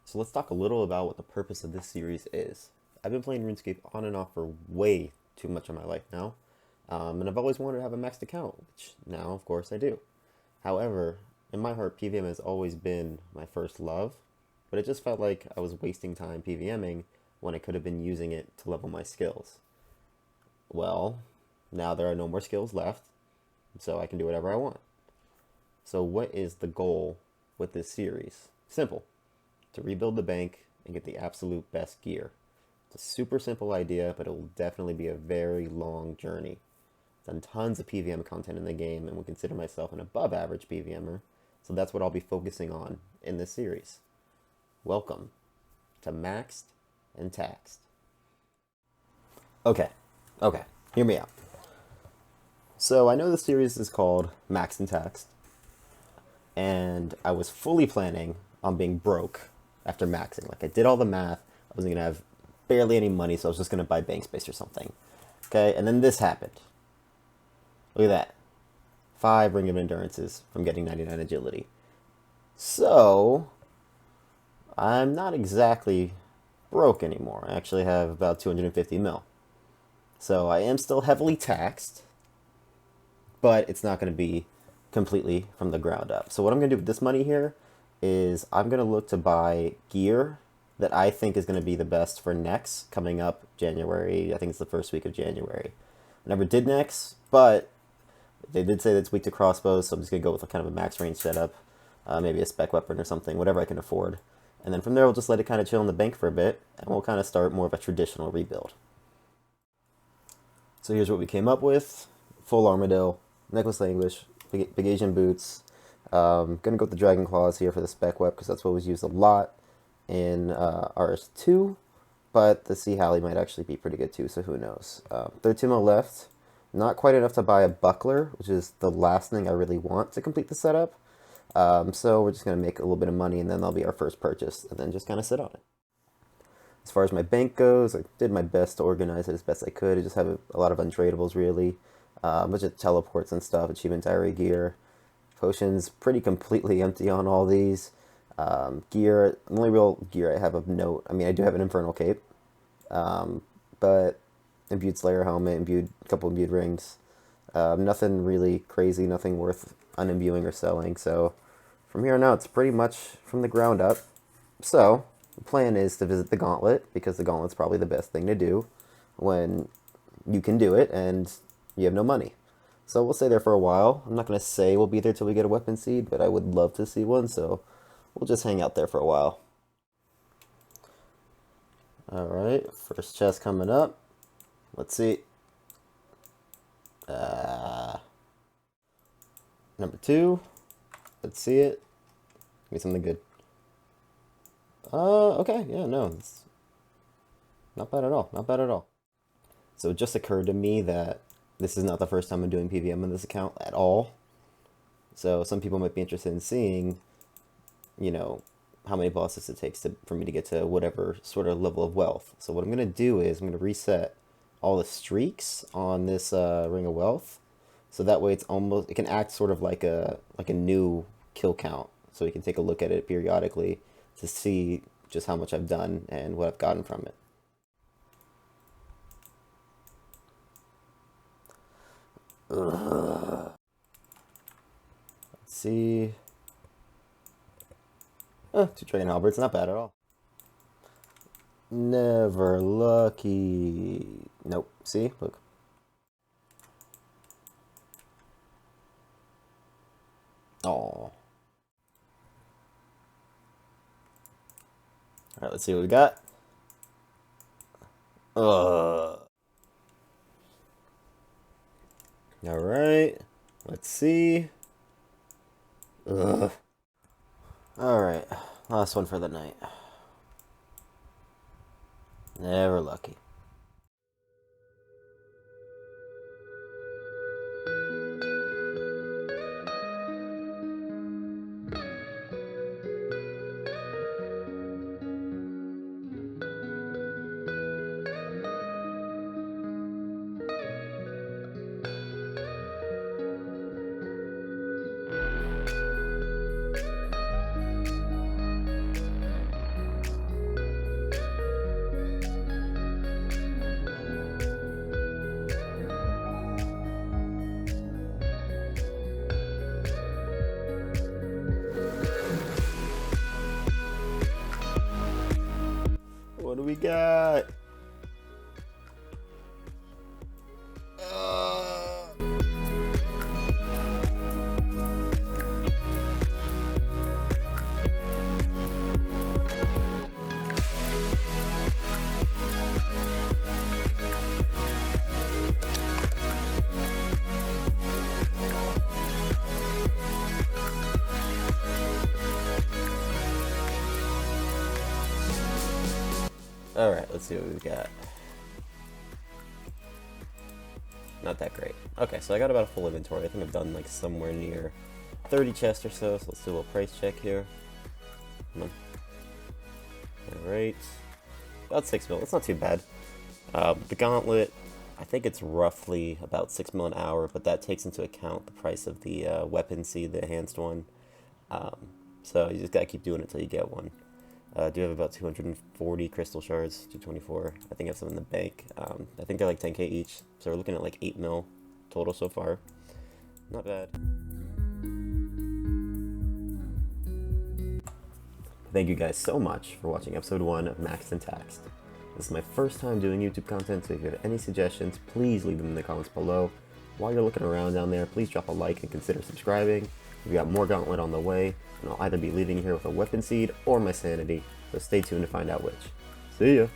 So let's talk a little about what the purpose of this series is. I've been playing RuneScape on and off for way too much of my life now, and I've always wanted to have a maxed account, which now, of course, I do. However, in my heart, PVM has always been my first love, but it just felt like I was wasting time PVMing when I could have been using it to level my skills. Well, now there are no more skills left, so I can do whatever I want. So what is the goal with this series? Simple. To rebuild the bank and get the absolute best gear. It's a super simple idea, but it will definitely be a very long journey. I've done tons of PVM content in the game and would consider myself an above average PVMer, so that's what I'll be focusing on in this series. Welcome to Maxed and Taxed. Okay, hear me out. So I know the series is called Maxed and Taxed, and I was fully planning on being broke after maxing. Like, I did all the math. I wasn't gonna have barely any money, so I was just gonna buy bank space or something. Okay, and then this happened. Look at that. 5 Ring of Endurances from getting 99 agility. So I'm not exactly broke anymore. I actually have about 250 mil. So I am still heavily taxed, but it's not going to be completely from the ground up. So what I'm going to do with this money here is I'm going to look to buy gear that I think is going to be the best for next coming up January. I think it's the first week of January. I never did next, but they did say that it's weak to crossbows, so I'm just going to go with a kind of a max range setup, maybe a spec weapon or something, whatever I can afford. And then from there, we'll just let it kind of chill in the bank for a bit, and we'll kind of start more of a traditional rebuild. So here's what we came up with. Full Armadillo, Necklace Languish, Big Asian Boots. Gonna go with the Dragon Claws here for the spec web, because that's what was used a lot in RS2, but the Sea Halley might actually be pretty good too, so who knows. 13 mil left. Not quite enough to buy a buckler, which is the last thing I really want to complete the setup. So we're just going to make a little bit of money, and then that'll be our first purchase, and then just kind of sit on it. As far as my bank goes, I did my best to organize it as best I could. I just have a lot of untradables, really. A bunch of teleports and stuff, achievement diary gear. Potions, pretty completely empty on all these. Gear, the only real gear I have of note, I mean, I do have an Infernal Cape, but imbued Slayer helmet, a couple imbued rings. Nothing really crazy, nothing worth unimbuing or selling. So from here on out, it's pretty much from the ground up. So the plan is to visit the Gauntlet, because the Gauntlet's probably the best thing to do when you can do it and you have no money. So we'll stay there for a while. I'm not going to say we'll be there till we get a weapon seed, but I would love to see one, so we'll just hang out there for a while. Alright, first chest coming up. Let's see. Number 2. Let's see it. Give me something good. Okay, yeah, no, it's not bad at all. Not bad at all. So it just occurred to me that this is not the first time I'm doing PVM on this account at all. So some people might be interested in seeing, you know, how many bosses it takes for me to get to whatever sort of level of wealth. So what I'm going to do is I'm going to reset all the streaks on this Ring of Wealth, so that way it can act sort of like a new kill count, so we can take a look at it periodically to see just how much I've done and what I've gotten from it. Let's see. 2 Dragon Halberds, not bad at all. Never lucky. Nope. See? Look. Oh. Alright, let's see what we got. Alright. Let's see. Alright. Last one for the night. Never lucky. do we got? Alright, let's see what we've got. Not that great. Okay, so I got about a full inventory. I think I've done like somewhere near 30 chests or so, so let's do a little price check here. Come on. Alright. About 6 mil, that's not too bad. The gauntlet, I think it's roughly about 6 mil an hour, but that takes into account the price of the weapon seed, the enhanced one. So you just gotta keep doing it till you get one. I do have about 240 crystal shards, 224. I think I have some in the bank. I think they're like 10k each, so we're looking at like 8 mil total so far. Not bad. Thank you guys so much for watching episode 1 of Maxed and Taxed. This is my first time doing YouTube content, so if you have any suggestions, please leave them in the comments below. While you're looking around down there, please drop a like and consider subscribing. We've got more Gauntlet on the way, and I'll either be leaving here with a weapon seed or my sanity, so stay tuned to find out which. See ya!